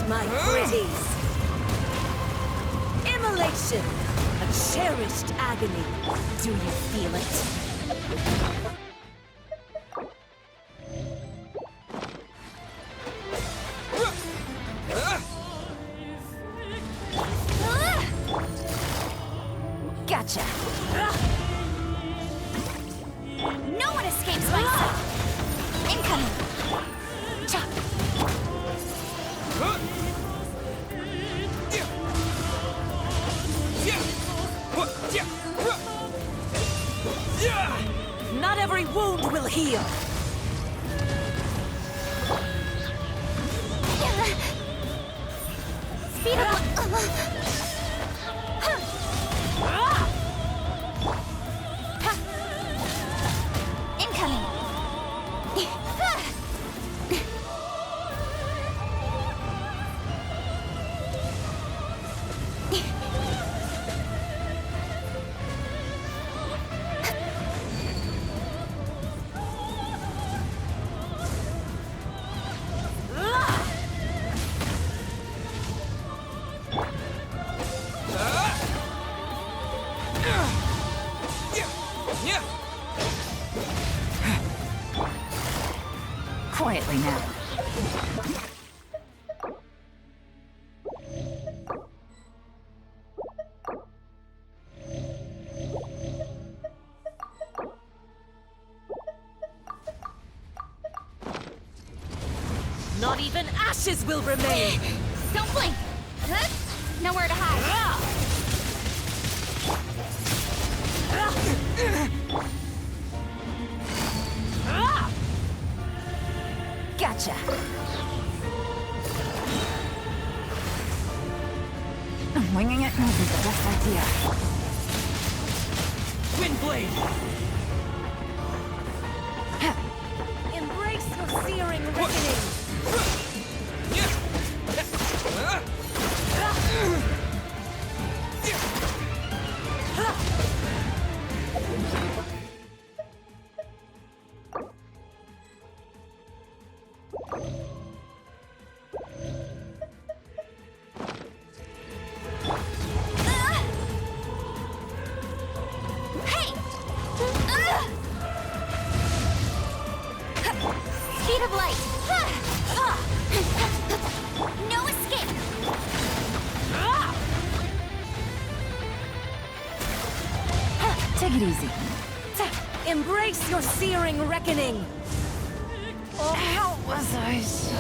my pretties. Immolation, a cherished agony. Do you feel it? Gotcha. No one escapes my sight. Incoming. Chop. Not every wound will heal. Speed up. Incoming. Quietly now. Not even ashes will remain. Don't blink. Nowhere to hide. Gotcha. Winging it might be the best idea. Windblade! Embrace your searing reckoning! Speed of light. No escape. Take it easy. Embrace your searing reckoning! Oh, how was I so...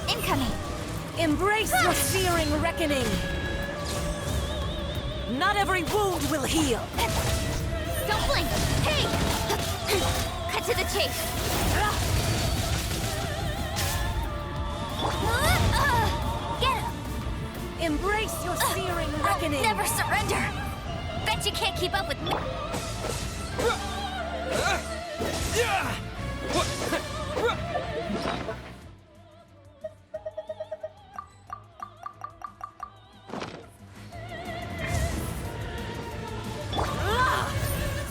Incoming. Embrace your searing reckoning! Not every wound will heal! Don't blink. Hey! Cut to the chase. Get him. Embrace your searing reckoning! Never surrender. Bet you can't keep up with me.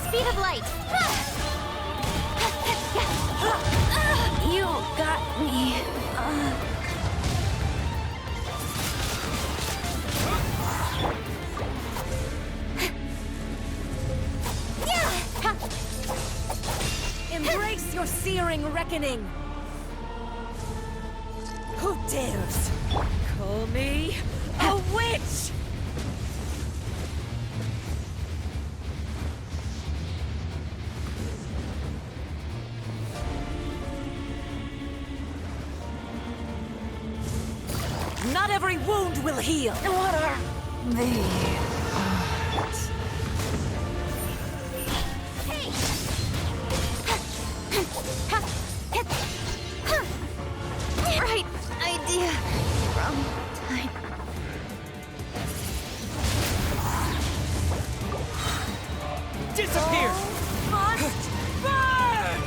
Speed of light. You got me. Embrace your searing reckoning! Who dares call me a witch? Not every wound will heal! What are the odds? Right idea. Wrong time. Disappear! Must burn!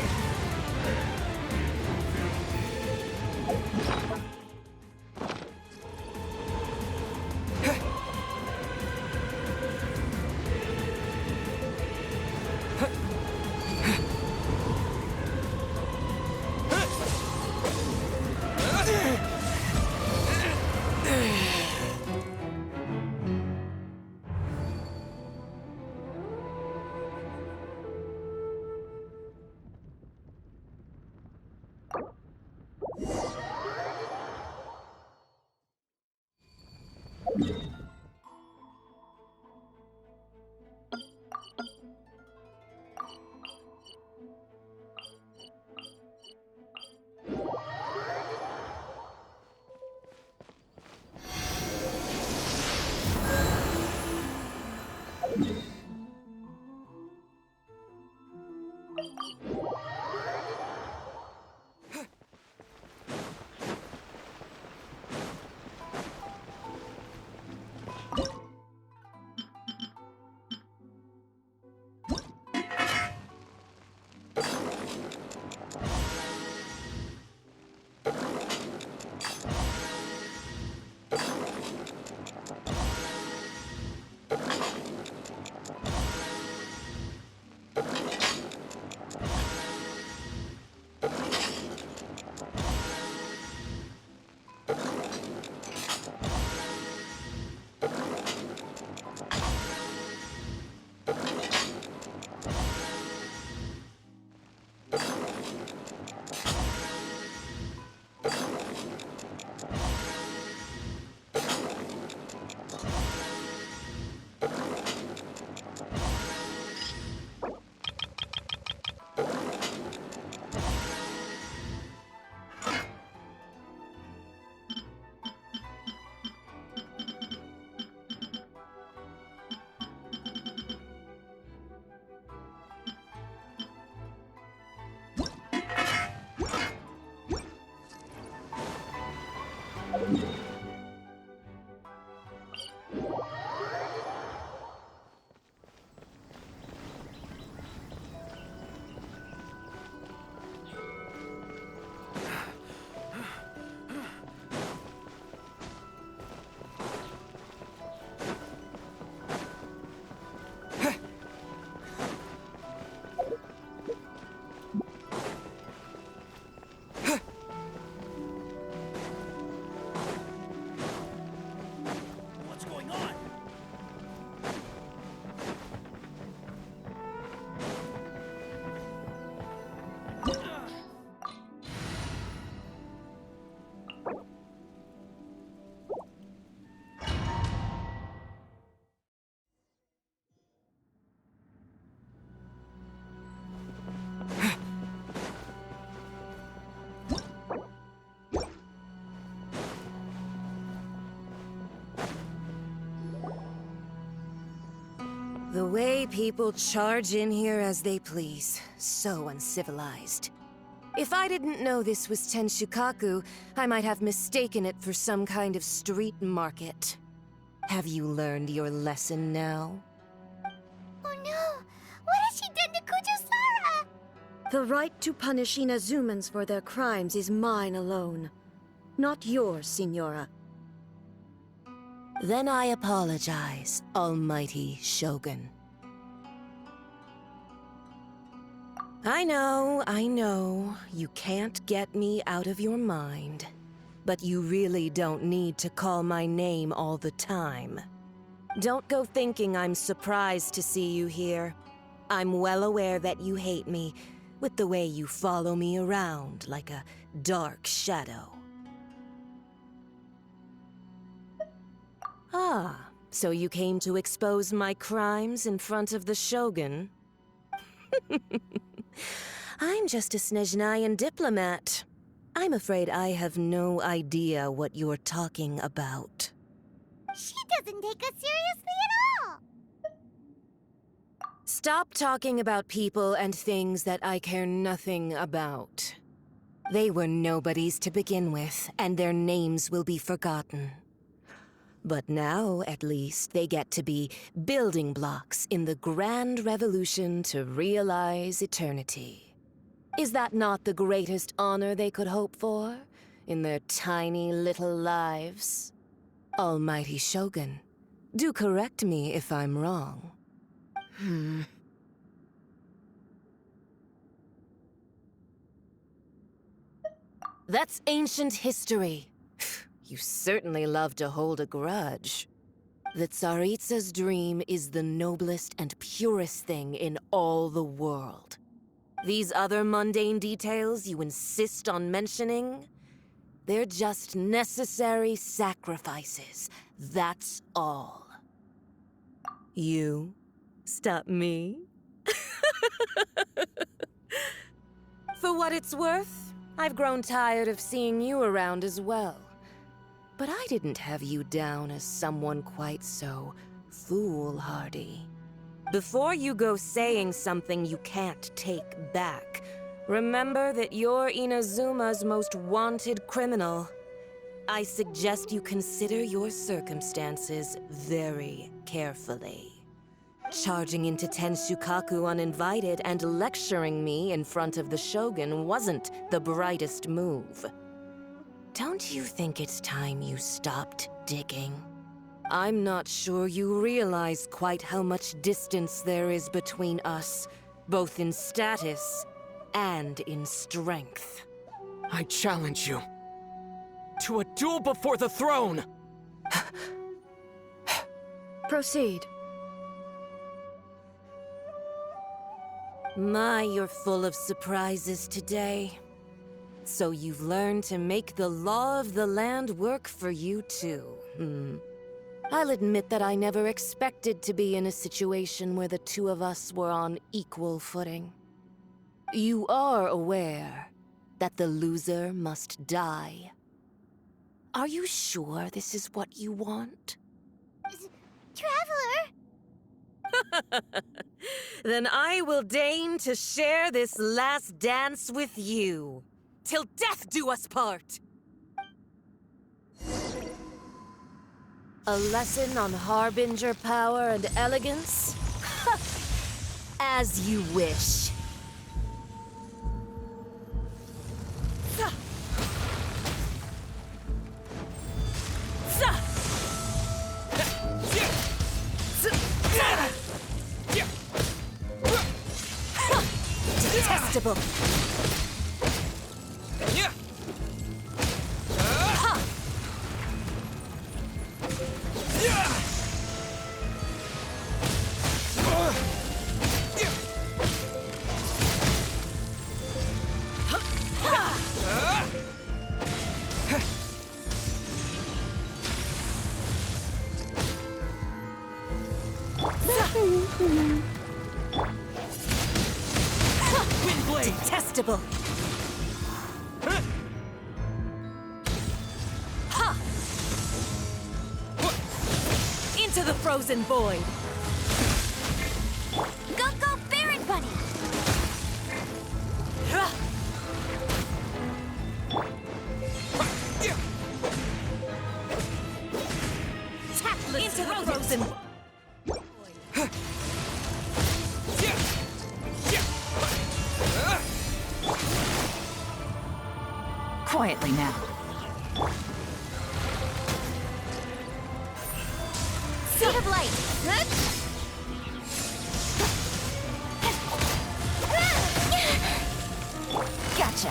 The way people charge in here as they please. So uncivilized. If I didn't know this was Tenshukaku, I might have mistaken it for some kind of street market. Have you learned your lesson now? Oh no! What has she done to Kujusara? The right to punish Inazumans for their crimes is mine alone. Not yours, Signora. Then I apologize, Almighty Shogun. I know, you can't get me out of your mind. But you really don't need to call my name all the time. Don't go thinking I'm surprised to see you here. I'm well aware that you hate me, with the way you follow me around like a dark shadow. Ah, so you came to expose my crimes in front of the Shogun? I'm just a Snezhnayan diplomat. I'm afraid I have no idea what you're talking about. She doesn't take us seriously at all! Stop talking about people and things that I care nothing about. They were nobodies to begin with, and their names will be forgotten. But now, at least, they get to be building blocks in the grand revolution to realize eternity. Is that not the greatest honor they could hope for in their tiny little lives? Almighty Shogun, do correct me if I'm wrong. That's ancient history. You certainly love to hold a grudge. The Tsaritsa's dream is the noblest and purest thing in all the world. These other mundane details you insist on mentioning, they're just necessary sacrifices, that's all. You stop me? For what it's worth, I've grown tired of seeing you around as well. But I didn't have you down as someone quite so foolhardy. Before you go saying something you can't take back, remember that you're Inazuma's most wanted criminal. I suggest you consider your circumstances very carefully. Charging into Tenshukaku uninvited and lecturing me in front of the Shogun wasn't the brightest move. Don't you think it's time you stopped digging? I'm not sure you realize quite how much distance there is between us, both in status and in strength. I challenge you to a duel before the throne! Proceed. My, you're full of surprises today. So you've learned to make the law of the land work for you too, I'll admit that I never expected to be in a situation where the two of us were on equal footing. You are aware that the loser must die. Are you sure this is what you want? Traveler! Then I will deign to share this last dance with you. Till death do us part! A lesson on Harbinger power and elegance? As you wish. Detestable. Detestable. Ha! Into the frozen void. Go, go, Baron Bunny! Into the frozen. Quietly now. Seed of light! Gotcha.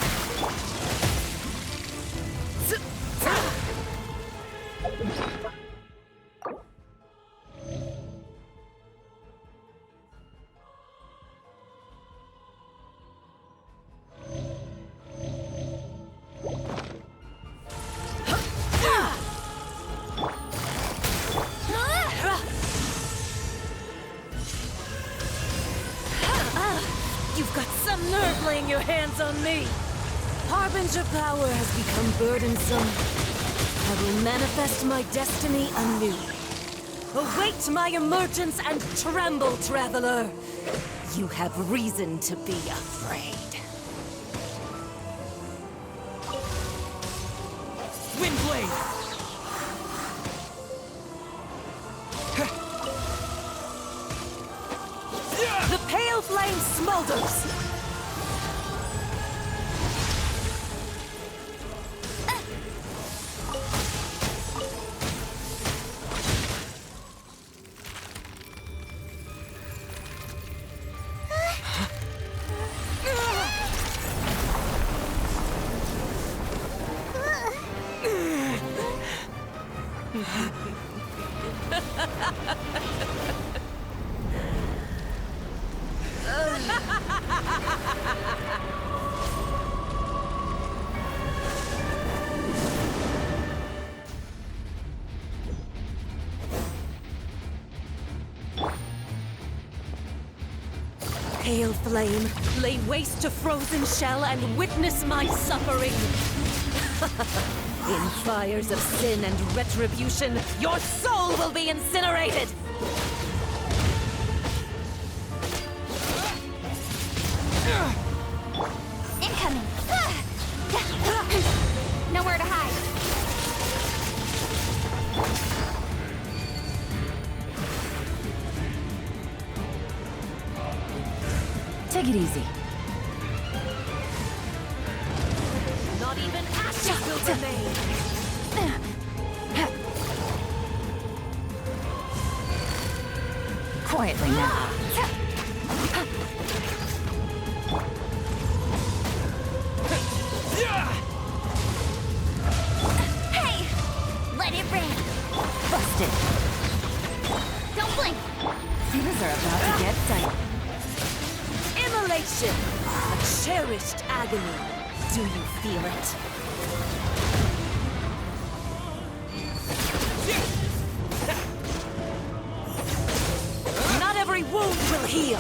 You've got some nerve laying your hands on me. Harbinger power has become burdensome. I will manifest my destiny anew. Await my emergence and tremble, traveler. You have reason to be afraid. Windblade! The pale flame smolders! Pale flame, lay waste to frozen shell and witness my suffering. In fires of sin and retribution, your soul will be incinerated! Incoming! Nowhere to hide. Take it easy. Not even ashes will remain! Quietly now. Hey! Let it rain! Busted. Don't blink! Things are about to get dicey. Immolation! A cherished agony. Do you feel it? Not every wound will heal!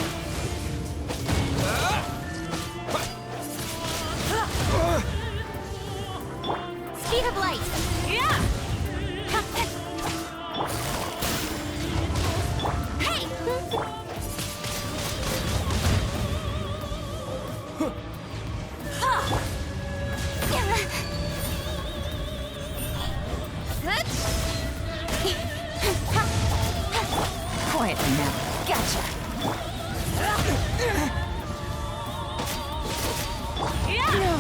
Speed of light! Yeah! Hey! Quietly now. Gotcha. No.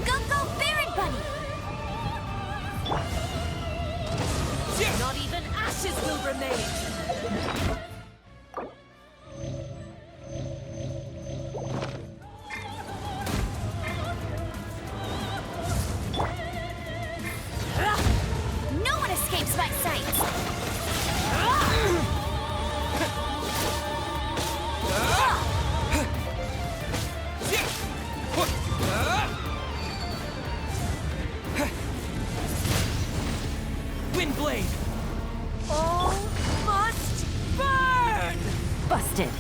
Go, go, Baron Bunny! Not even ashes will remain! No one escapes my sight! Windblade! All must burn! Busted.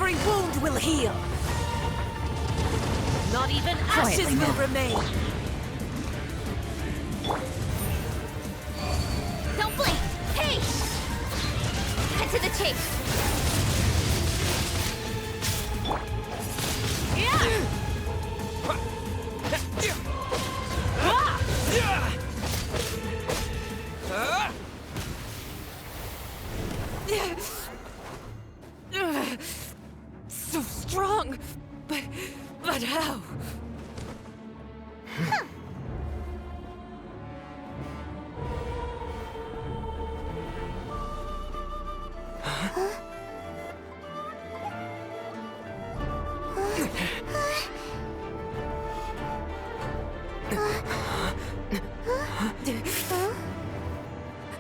every wound will heal. Not even ashes Quietly will now. remain. Don't blink! Hey! Cut to the chase! So strong, but how?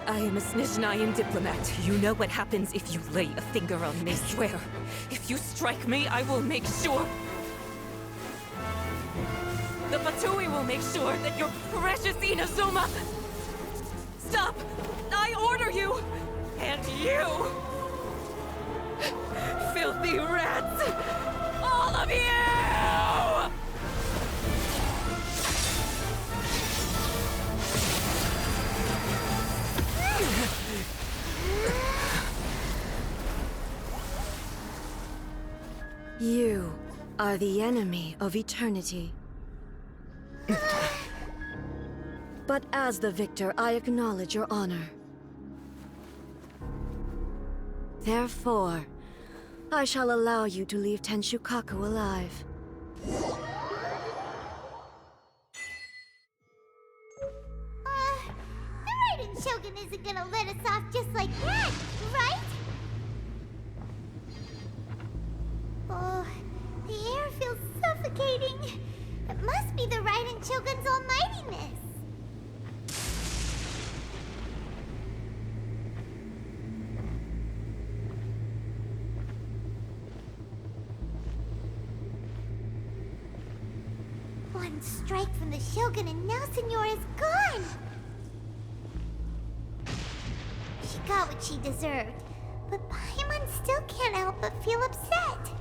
I am a Snezhnayan diplomat. You know what happens if you lay a finger on me, swear. If you strike me, I will make sure... The Fatui will make sure that your precious Inazuma... Stop! I order you! And you! Filthy rats! All of you! You are the enemy of eternity. But as the victor, I acknowledge your honor. Therefore, I shall allow you to leave Tenshukaku alive. The Raiden Shogun isn't gonna let us off just like that, right? Oh, the air feels suffocating. It must be the Raiden Shogun's almightiness. One strike from the Shogun and now Senor is gone! She got what she deserved, but Paimon still can't help but feel upset.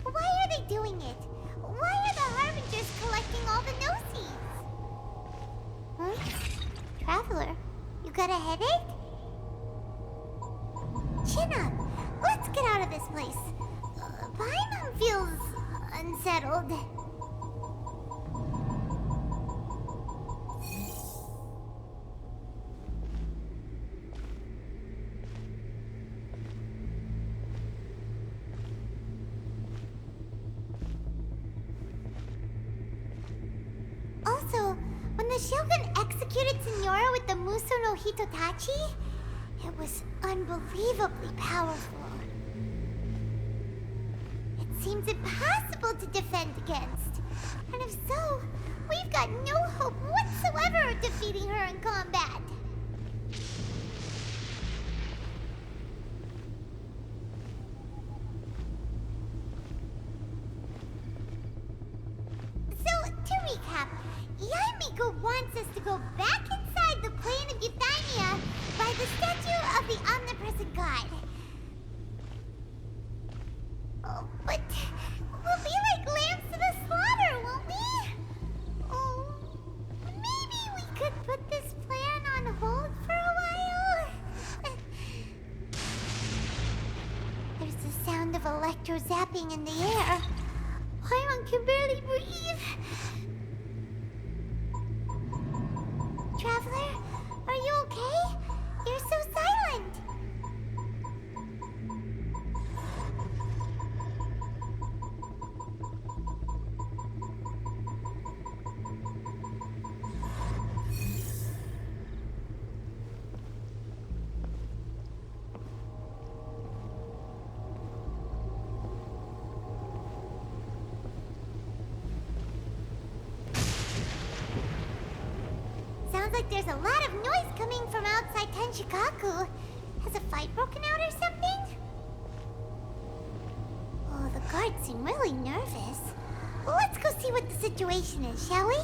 Why are they doing it? Why are the Harbingers collecting all the no-seeds? Huh? Traveler, you got a headache? Chin up! Let's get out of this place. Paimon feels... unsettled. Also, when the Shogun executed Senora with the Muso no Hitotachi, it was unbelievably powerful. It seems impossible to defend against. And if so, we've got no hope whatsoever of defeating her in combat. So, to recap, Yaimiko wants us to go back inside the plane of Euthymia by the statue of the omnipresent god. Oh, but we'll be like lambs to the slaughter, won't we? Oh, maybe we could put this plan on hold for a while? There's the sound of electro zapping in the air. Paimon can barely breathe. Traveler, are you okay? You're so silent. Sounds like there's a lot of noise coming from outside Tenshukaku. Has a fight broken out or something? Oh, the guards seem really nervous. Well, let's go see what the situation is, shall we?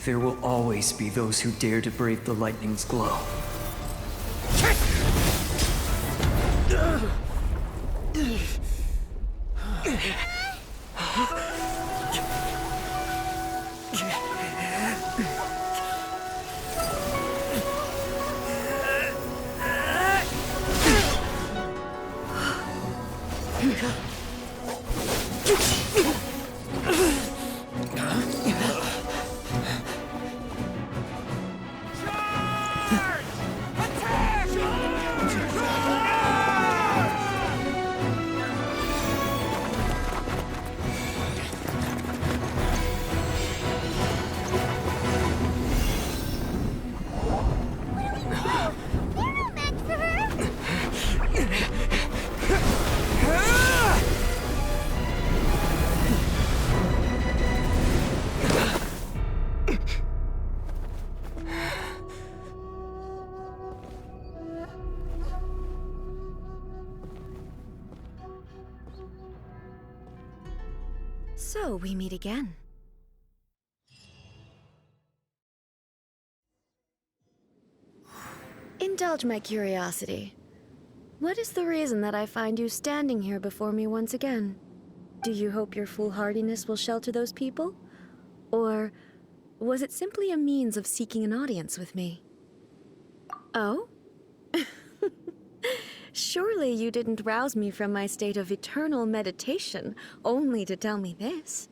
There will always be those who dare to brave the lightning's glow. So we meet again. Indulge my curiosity. What is the reason that I find you standing here before me once again? Do you hope your foolhardiness will shelter those people? Or was it simply a means of seeking an audience with me? Oh? Surely you didn't rouse me from my state of eternal meditation only to tell me this.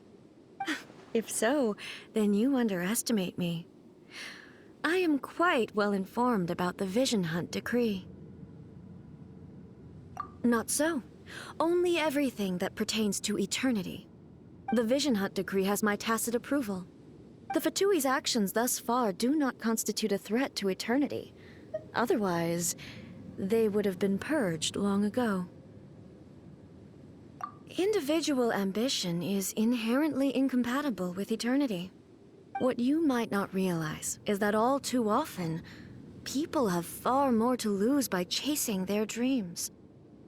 If so, then you underestimate me. I am quite well informed about the Vision Hunt decree. Not so. Only everything that pertains to eternity. The Vision Hunt decree has my tacit approval. The Fatui's actions thus far do not constitute a threat to eternity. Otherwise, they would have been purged long ago. Individual ambition is inherently incompatible with eternity. What you might not realize is that all too often, people have far more to lose by chasing their dreams.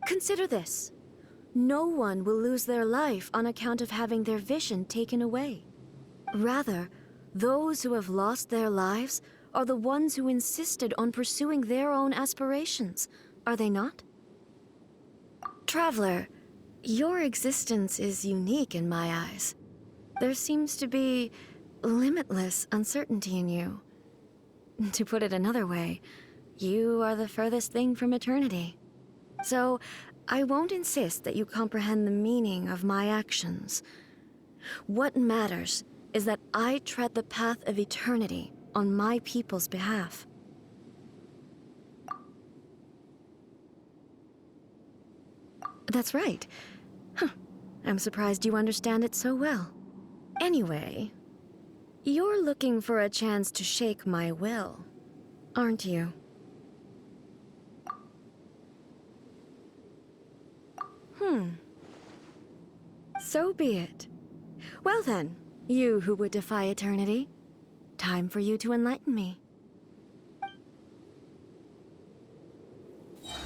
Consider this. No one will lose their life on account of having their vision taken away. Rather, those who have lost their lives are the ones who insisted on pursuing their own aspirations, are they not? Traveler, your existence is unique in my eyes. There seems to be limitless uncertainty in you. To put it another way, you are the furthest thing from eternity. So, I won't insist that you comprehend the meaning of my actions. What matters is that I tread the path of eternity on my people's behalf. That's right. Huh. I'm surprised you understand it so well. Anyway, you're looking for a chance to shake my will, aren't you? So be it. Well then, you who would defy eternity, time for you to enlighten me.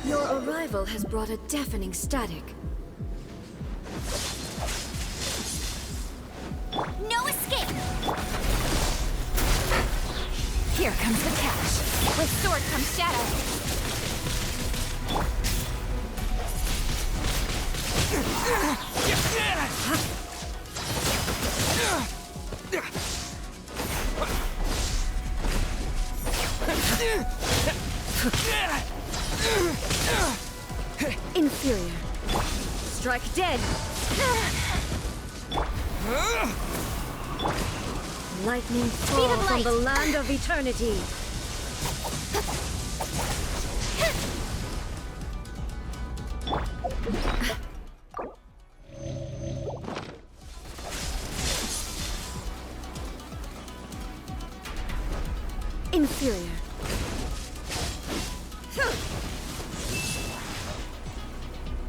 Your arrival has brought a deafening static. No escape! Here comes the catch. With sword comes shadow. Inferior. Strike dead. Lightning fall of from light. the land of eternity. Inferior.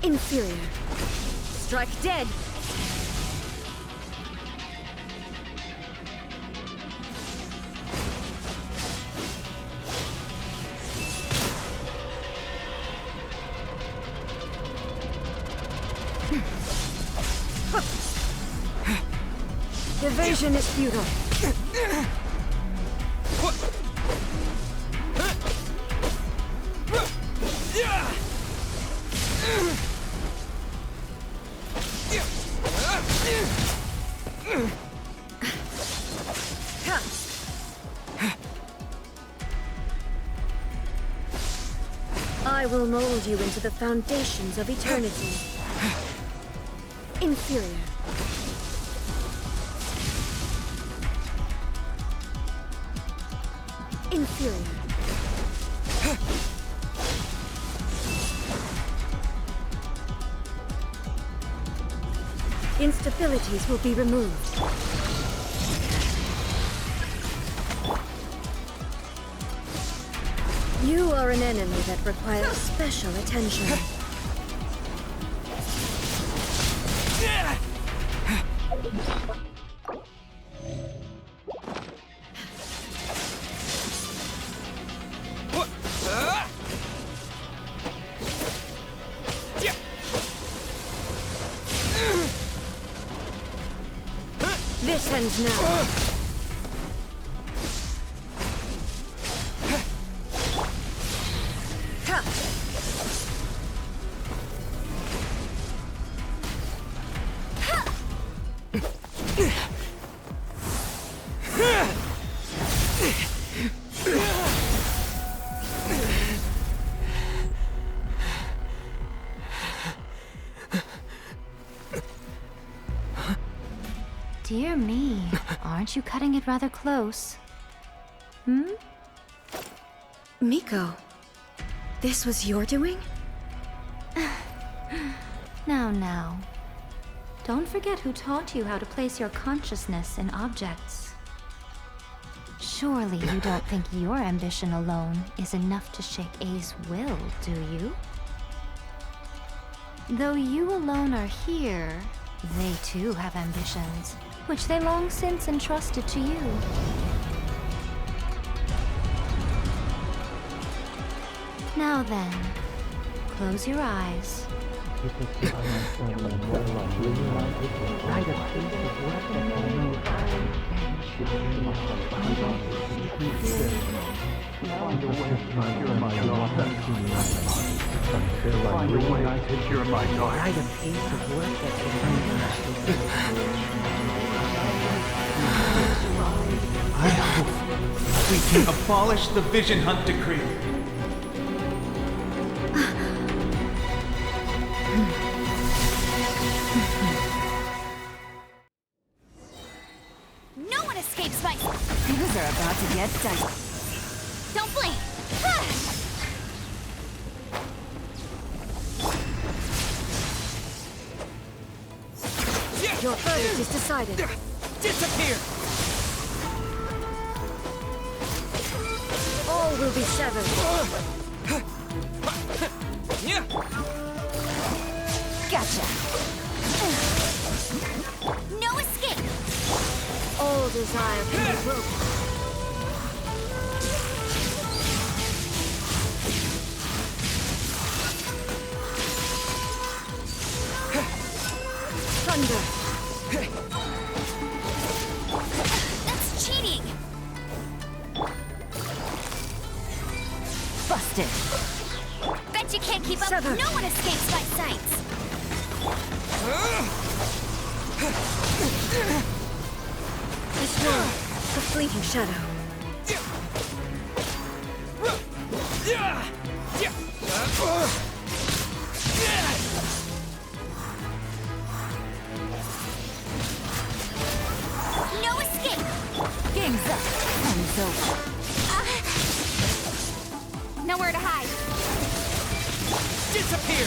Inferior. Strike dead. Evasion is futile. I will mold you into the foundations of eternity. Inferior. Inferior. Instabilities will be removed. You are an enemy that requires special attention. This ends now. Dear me, aren't you cutting it rather close? Hmm? Miko, this was your doing? Now. Don't forget who taught you how to place your consciousness in objects. Surely you don't think your ambition alone is enough to shake A's will, do you? Though you alone are here, they too have ambitions, which they long since entrusted to you. Now then, close your eyes. I hope we can abolish the Vision Hunt Decree. No one escapes my... Things are about to get dicey. Don't blink! Your verdict is decided. Disappear! All will be severed. Gotcha. No escape! All desire can be broken. Thunder. That's cheating! Busted. Bet you can't keep up. Sever. No one escapes my sights! Destroy. The fleeting shadow. No escape! Game's up. Time's over. Nowhere to hide. Disappear!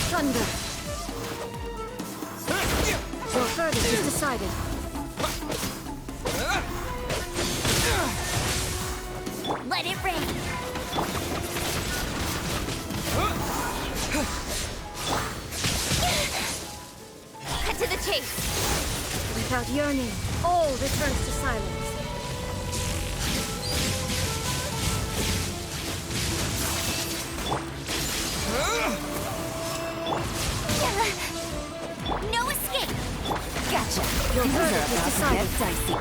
Thunder. Your verdict is decided. Let it rain. Cut to the chase. Without yearning, all returns to silence. No escape. Gotcha. Your Things are verdict is about to decided. get dicey.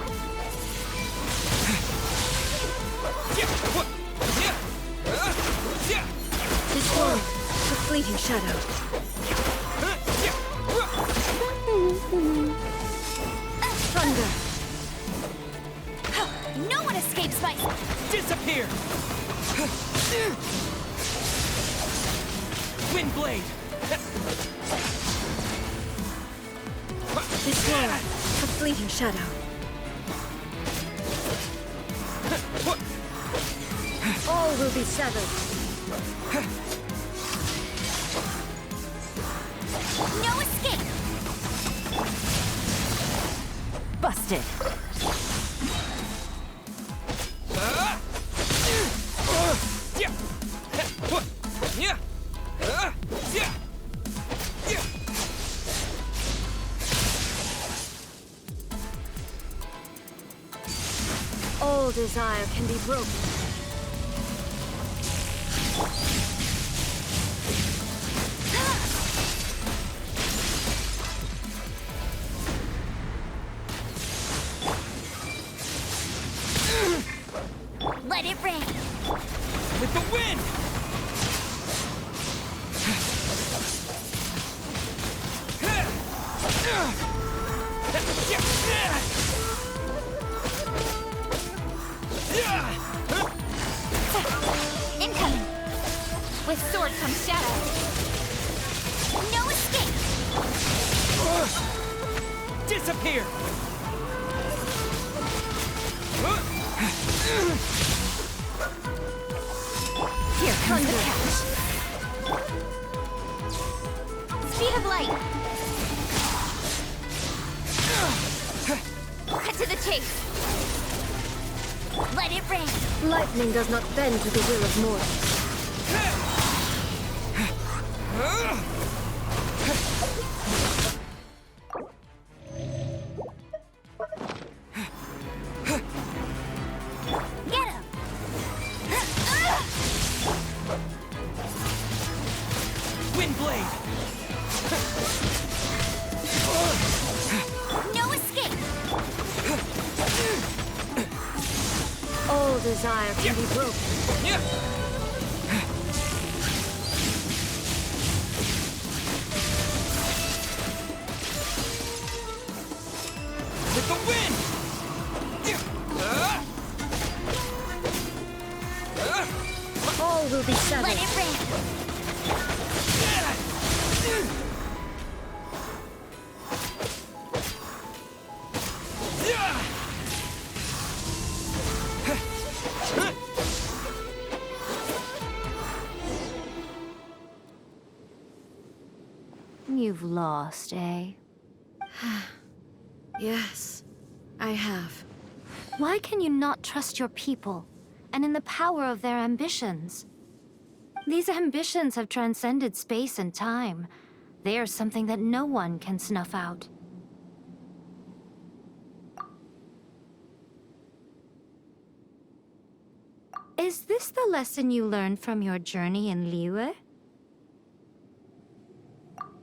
shadow. Thunder. No one escapes my... Disappear! Windblade! This war, a fleeting shadow. All will be severed. No escape! Busted. All desire can be broken. Let it rain! With the wind! Incoming! With sword comes shadow. No escape! Disappear! Here comes the catch. Speed of light. Cut to the chase. Let it rain. Lightning does not bend to the will of mortals. Get him. Windblade! No escape. All desire can be broken. With the wind! All will be severed. Let it rain. You've lost, eh? Yes, I have. Why can you not trust your people, and in the power of their ambitions? These ambitions have transcended space and time. They are something that no one can snuff out. Is this the lesson you learned from your journey in Liyue?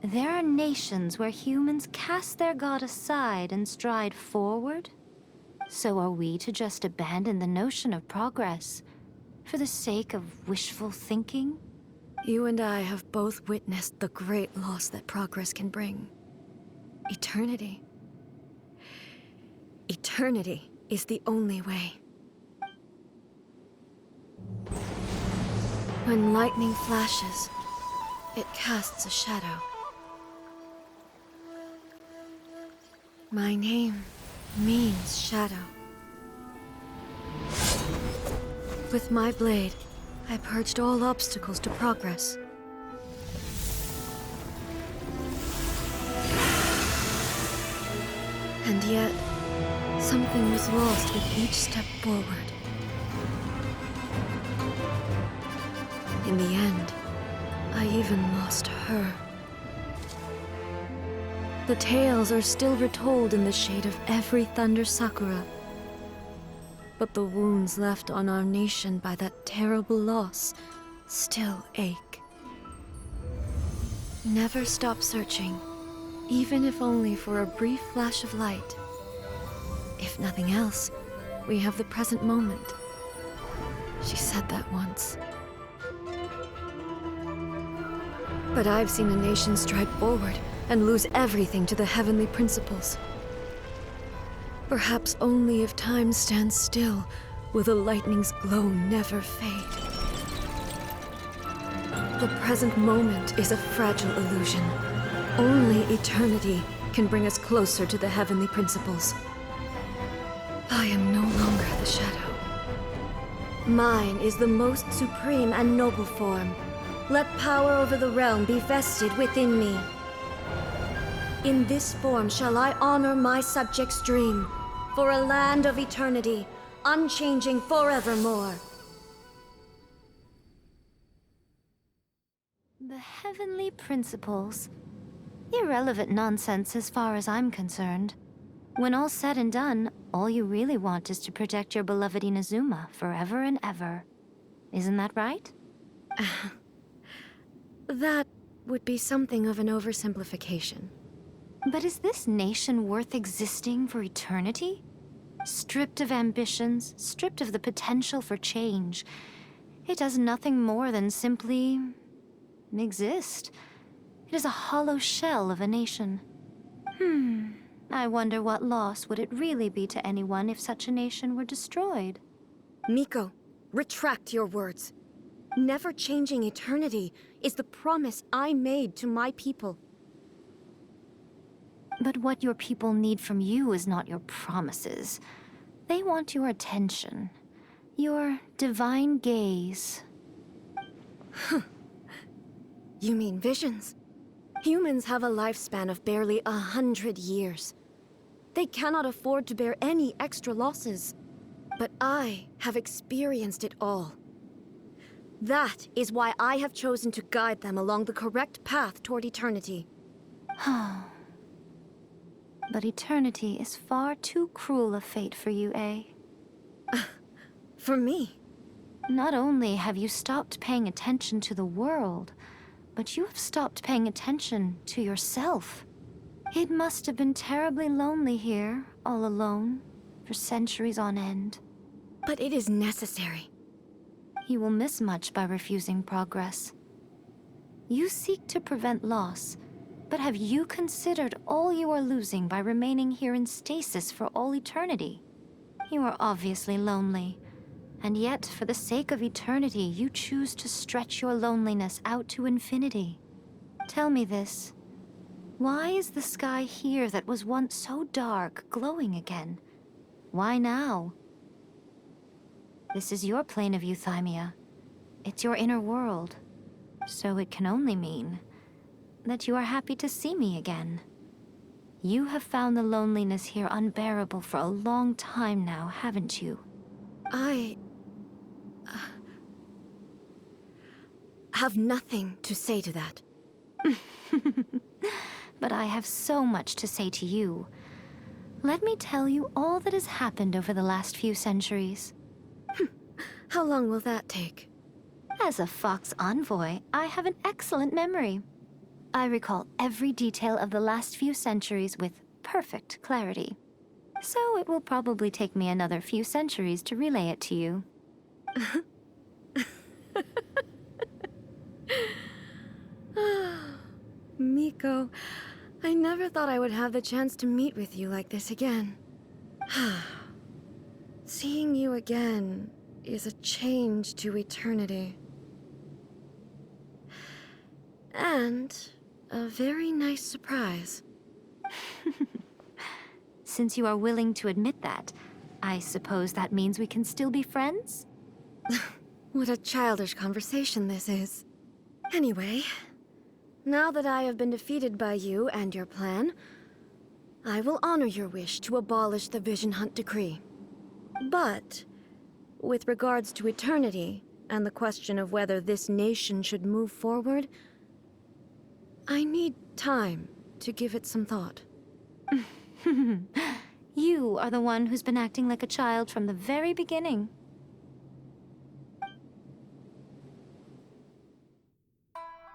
There are nations where humans cast their god aside and stride forward. So are we to just abandon the notion of progress for the sake of wishful thinking? You and I have both witnessed the great loss that progress can bring. Eternity. Eternity is the only way. When lightning flashes, it casts a shadow. My name means shadow. With my blade, I purged all obstacles to progress. And yet, something was lost with each step forward. In the end, I even lost her. The tales are still retold in the shade of every Thunder Sakura. But the wounds left on our nation by that terrible loss still ache. Never stop searching, even if only for a brief flash of light. If nothing else, we have the present moment. She said that once. But I've seen a nation stride forward and lose everything to the heavenly principles. Perhaps only if time stands still will the lightning's glow never fade. The present moment is a fragile illusion. Only eternity can bring us closer to the heavenly principles. I am no longer the shadow. Mine is the most supreme and noble form. Let power over the realm be vested within me. In this form shall I honor my subjects' dream, for a land of eternity, unchanging forevermore. The heavenly principles. Irrelevant nonsense as far as I'm concerned. When all's said and done, all you really want is to protect your beloved Inazuma forever and ever. Isn't that right? That would be something of an oversimplification. But is this nation worth existing for eternity? Stripped of ambitions, stripped of the potential for change, it does nothing more than simply exist. It is a hollow shell of a nation. I wonder what loss would it really be to anyone if such a nation were destroyed? Miko, retract your words. Never changing eternity is the promise I made to my people. But what your people need from you is not your promises. They want your attention. Your divine gaze. You mean visions? Humans have a lifespan of barely 100 years. They cannot afford to bear any extra losses. But I have experienced it all. That is why I have chosen to guide them along the correct path toward eternity. But eternity is far too cruel a fate for you, eh? For me? Not only have you stopped paying attention to the world, but you have stopped paying attention to yourself. It must have been terribly lonely here, all alone, for centuries on end. But it is necessary. You will miss much by refusing progress. You seek to prevent loss, but have you considered all you are losing by remaining here in stasis for all eternity? You are obviously lonely, and yet for the sake of eternity, you choose to stretch your loneliness out to infinity. Tell me this. Why is the sky here that was once so dark glowing again? Why now? This is your plane of euthymia. It's your inner world. So it can only mean that you are happy to see me again. You have found the loneliness here unbearable for a long time now, haven't you? I have nothing to say to that. But I have so much to say to you. Let me tell you all that has happened over the last few centuries. How long will that take? As a Fox envoy, I have an excellent memory. I recall every detail of the last few centuries with perfect clarity. So it will probably take me another few centuries to relay it to you. Miko, I never thought I would have the chance to meet with you like this again. Seeing you again is a change to eternity. And a very nice surprise. Since you are willing to admit that, I suppose that means we can still be friends? What a childish conversation this is. Anyway, now that I have been defeated by you and your plan, I will honor your wish to abolish the Vision Hunt Decree. But, with regards to eternity, and the question of whether this nation should move forward, I need time to give it some thought. You are the one who's been acting like a child from the very beginning.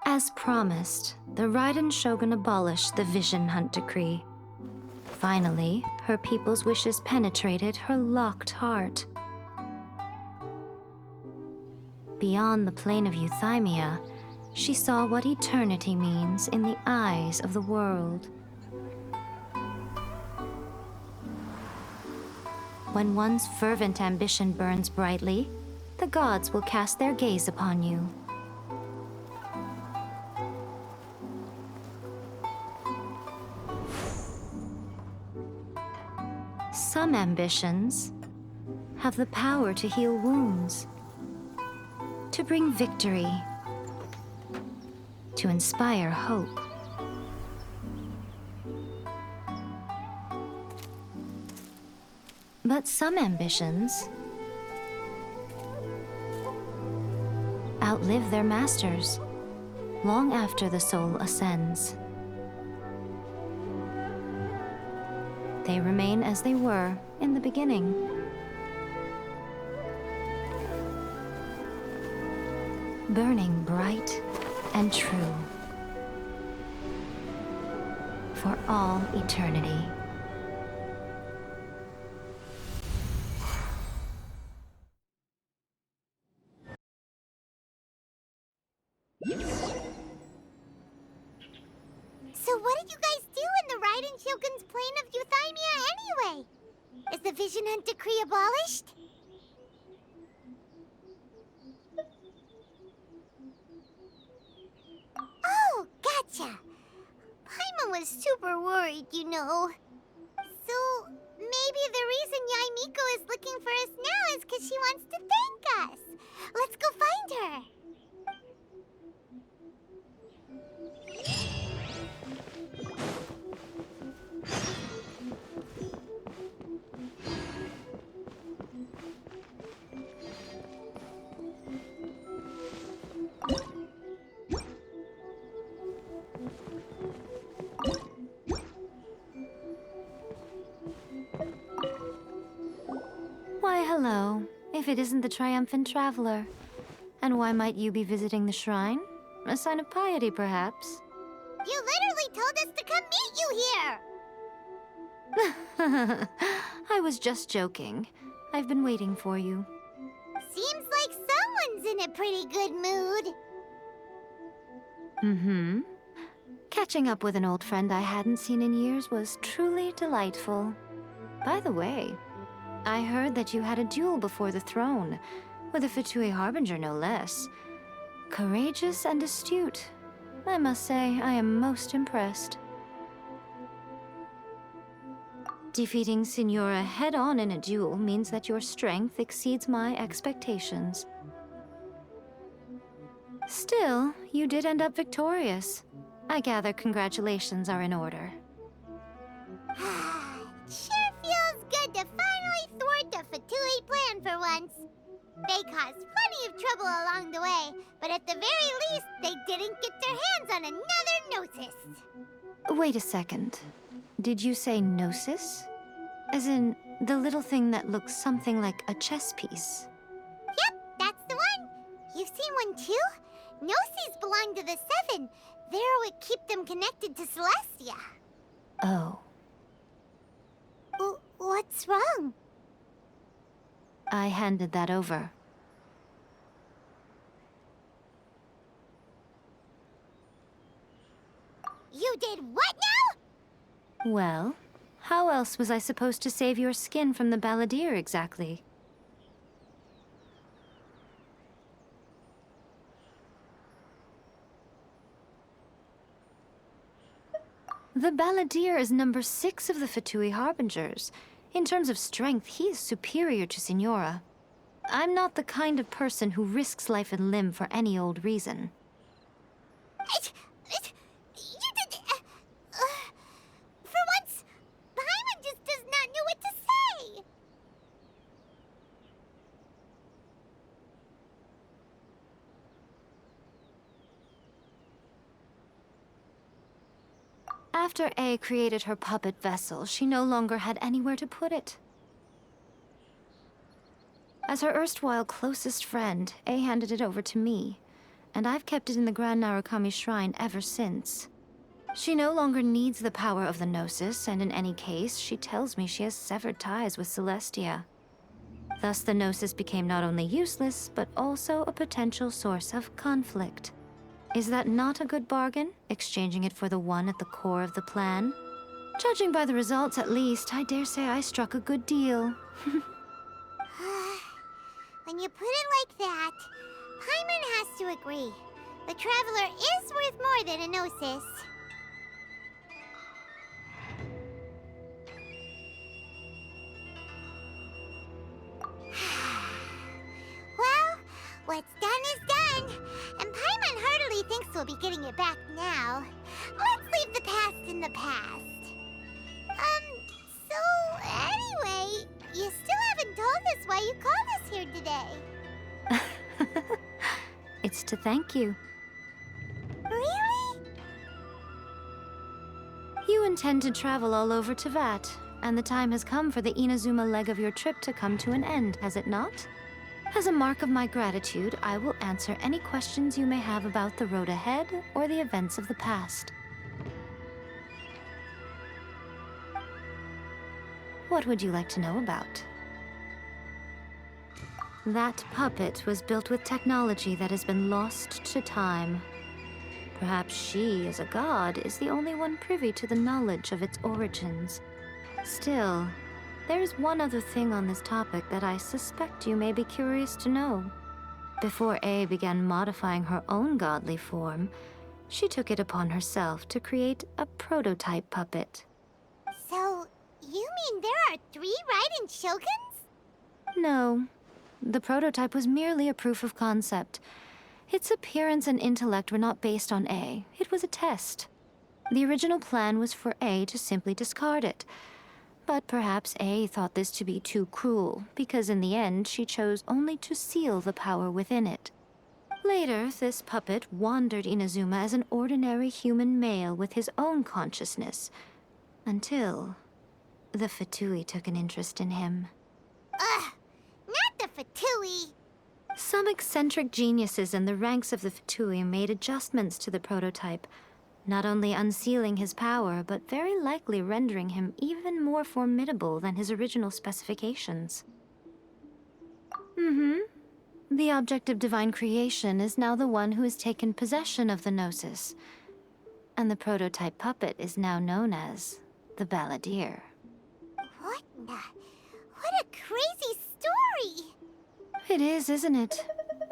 As promised, the Raiden Shogun abolished the Vision Hunt Decree. Finally, her people's wishes penetrated her locked heart. Beyond the plane of euthymia, she saw what eternity means in the eyes of the world. When one's fervent ambition burns brightly, the gods will cast their gaze upon you. Some ambitions have the power to heal wounds, to bring victory, to inspire hope. But some ambitions outlive their masters long after the soul ascends. They remain as they were in the beginning. Burning bright and true for all eternity. So what did you guys do in the Raiden Shogun's plane of Euthymia anyway? Is the Vision Hunt decree abolished? Oh, gotcha. Paimon was super worried, you know. So, maybe the reason Yaimiko is looking for us now is because she wants to thank us. Let's go find her. Why, hello, if it isn't the triumphant traveler. And why might you be visiting the shrine? A sign of piety, perhaps? You literally told us to come meet you here! I was just joking. I've been waiting for you. Seems like someone's in a pretty good mood. Mm-hmm. Catching up with an old friend I hadn't seen in years was truly delightful. By the way, I heard that you had a duel before the throne, with a Fatui Harbinger no less. Courageous and astute. I must say, I am most impressed. Defeating Signora head-on in a duel means that your strength exceeds my expectations. Still, you did end up victorious. I gather congratulations are in order. Sure feels good to finally thwart the Fatui plan for once. They caused plenty of trouble along the way, but at the very least, they didn't get their hands on another Gnosis. Wait a second. Did you say Gnosis? As in, the little thing that looks something like a chess piece? Yep, that's the one. You've seen one too? Gnosis belong to the Seven. They're what keep them connected to Celestia. Oh. What's wrong? I handed that over. You did what now? Well, how else was I supposed to save your skin from the baldur exactly? The baldur is number 6 of the Fatui Harbingers. In terms of strength, he is superior to Signora. I'm not the kind of person who risks life and limb for any old reason. You did... for once, Paimon just does not know what to say. After A created her puppet vessel, she no longer had anywhere to put it. As her erstwhile closest friend, A handed it over to me, and I've kept it in the Grand Narukami Shrine ever since. She no longer needs the power of the Gnosis, and in any case, she tells me she has severed ties with Celestia. Thus, the Gnosis became not only useless, but also a potential source of conflict. Is that not a good bargain, exchanging it for the one at the core of the plan? Judging by the results, at least, I dare say I struck a good deal. When you put it like that, Paimon has to agree. The Traveler is worth more than a Gnosis. Well, what's done is done. And Paimon heartily thinks we'll be getting it back now. Let's leave the past in the past. So anyway, you still haven't told us why you called us here today. It's to thank you. Really? You intend to travel all over Teyvat, and the time has come for the Inazuma leg of your trip to come to an end, has it not? As a mark of my gratitude, I will answer any questions you may have about the road ahead or the events of the past. What would you like to know about? That puppet was built with technology that has been lost to time. Perhaps she, as a god, is the only one privy to the knowledge of its origins. Still, there is one other thing on this topic that I suspect you may be curious to know. Before A began modifying her own godly form, she took it upon herself to create a prototype puppet. So, you mean there are 3 Raiden Shoguns? No. The prototype was merely a proof of concept. Its appearance and intellect were not based on A. It was a test. The original plan was for A to simply discard it. But perhaps A thought this to be too cruel, because in the end she chose only to seal the power within it. Later, this puppet wandered Inazuma as an ordinary human male with his own consciousness, until the Fatui took an interest in him. Ugh! Not the Fatui! Some eccentric geniuses in the ranks of the Fatui made adjustments to the prototype, not only unsealing his power, but very likely rendering him even more formidable than his original specifications. The object of divine creation is now the one who has taken possession of the Gnosis, and the prototype puppet is now known as the Balladeer. What a crazy story! It is, isn't it?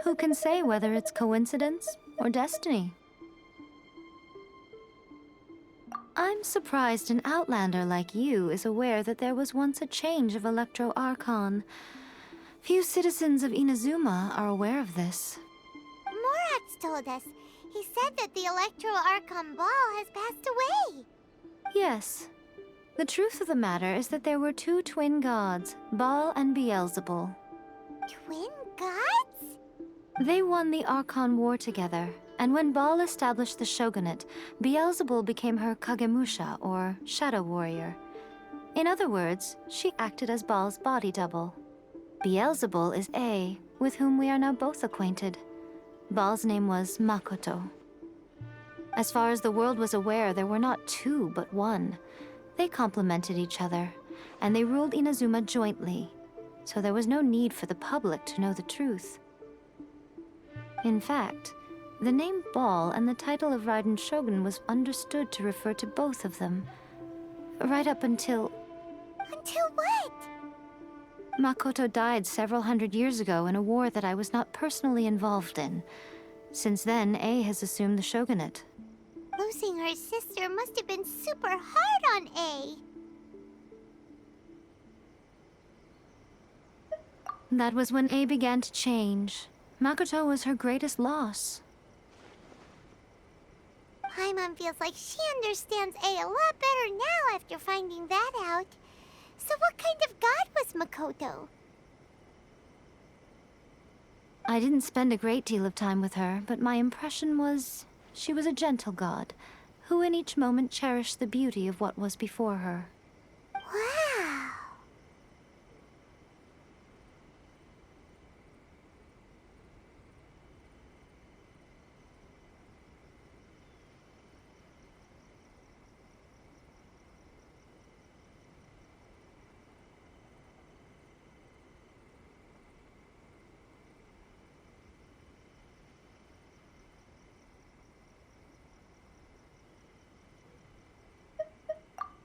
Who can say whether it's coincidence or destiny? I'm surprised an outlander like you is aware that there was once a change of Electro Archon. Few citizens of Inazuma are aware of this. Morat's told us. He said that the Electro Archon Ball has passed away. Yes. The truth of the matter is that there were 2 twin gods, Baal and Beelzebul. Twin gods? They won the Archon War together, and when Baal established the shogunate, Beelzebul became her Kagemusha, or shadow warrior. In other words, she acted as Baal's body double. Beelzebul is A, with whom we are now both acquainted. Baal's name was Makoto. As far as the world was aware, there were not 2, but 1. They complemented each other, and they ruled Inazuma jointly, so there was no need for the public to know the truth. In fact, the name Baal and the title of Raiden Shogun was understood to refer to both of them. Right up until... Until what? Makoto died several hundred years ago in a war that I was not personally involved in. Since then, A has assumed the shogunate. Losing her sister must have been super hard on A. That was when A began to change. Makoto was her greatest loss. Paimon feels like she understands A a lot better now after finding that out. So what kind of god was Makoto? I didn't spend a great deal of time with her, but my impression was she was a gentle god, who in each moment cherished the beauty of what was before her. Wow.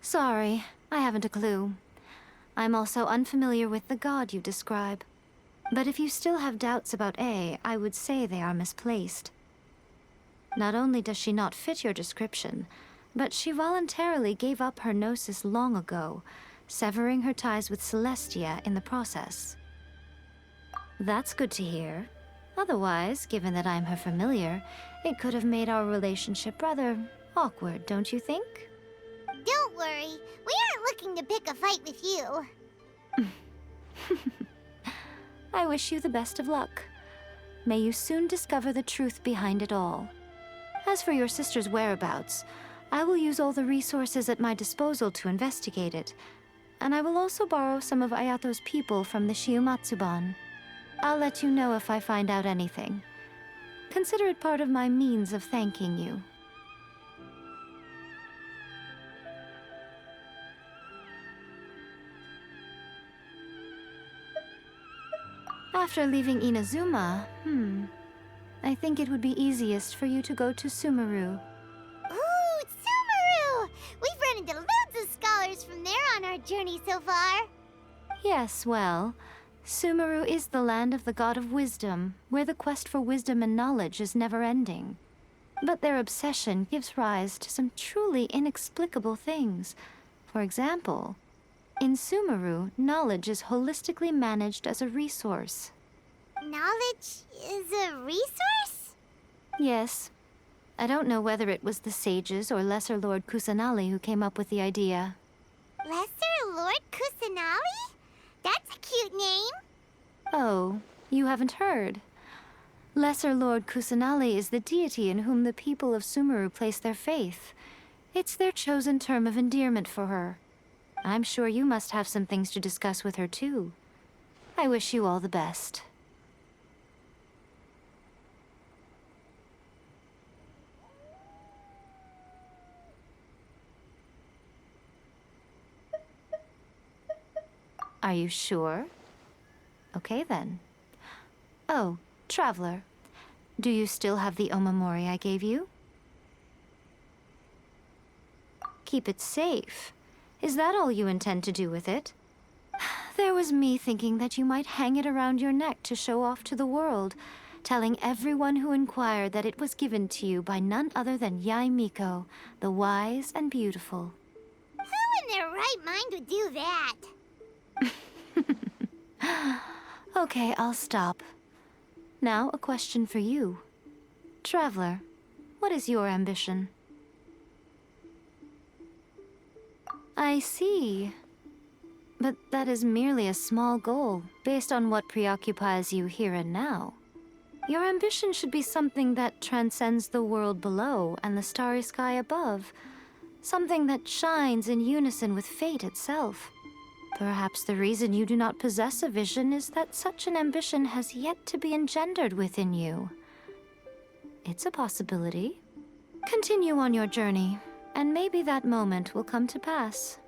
Sorry, I haven't a clue. I'm also unfamiliar with the god you describe. But if you still have doubts about A, I would say they are misplaced. Not only does she not fit your description, but she voluntarily gave up her gnosis long ago, severing her ties with Celestia in the process. That's good to hear. Otherwise, given that I'm her familiar, it could have made our relationship rather awkward, don't you think? Don't worry, we aren't looking to pick a fight with you. I wish you the best of luck. May you soon discover the truth behind it all. As for your sister's whereabouts, I will use all the resources at my disposal to investigate it, and I will also borrow some of Ayato's people from the Shiumatsuban. I'll let you know if I find out anything. Consider it part of my means of thanking you. After leaving Inazuma, I think it would be easiest for you to go to Sumeru. Ooh, Sumeru! We've run into loads of scholars from there on our journey so far. Yes, well, Sumeru is the land of the god of wisdom, where the quest for wisdom and knowledge is never-ending. But their obsession gives rise to some truly inexplicable things. For example, in Sumeru, knowledge is holistically managed as a resource. Knowledge is a resource? Yes. I don't know whether it was the sages or Lesser Lord Kusanali who came up with the idea. Lesser Lord Kusanali? That's a cute name. Oh, you haven't heard. Lesser Lord Kusanali is the deity in whom the people of Sumeru place their faith. It's their chosen term of endearment for her. I'm sure you must have some things to discuss with her too. I wish you all the best. Are you sure? Okay then. Oh, Traveler. Do you still have the Omamori I gave you? Keep it safe. Is that all you intend to do with it? There was me thinking that you might hang it around your neck to show off to the world, telling everyone who inquired that it was given to you by none other than Yae Miko, the wise and beautiful. Who in their right mind would do that? Okay, I'll stop. Now, a question for you. Traveler, what is your ambition? I see. But that is merely a small goal, based on what preoccupies you here and now. Your ambition should be something that transcends the world below and the starry sky above. Something that shines in unison with fate itself. Perhaps the reason you do not possess a vision is that such an ambition has yet to be engendered within you. It's a possibility. Continue on your journey, and maybe that moment will come to pass.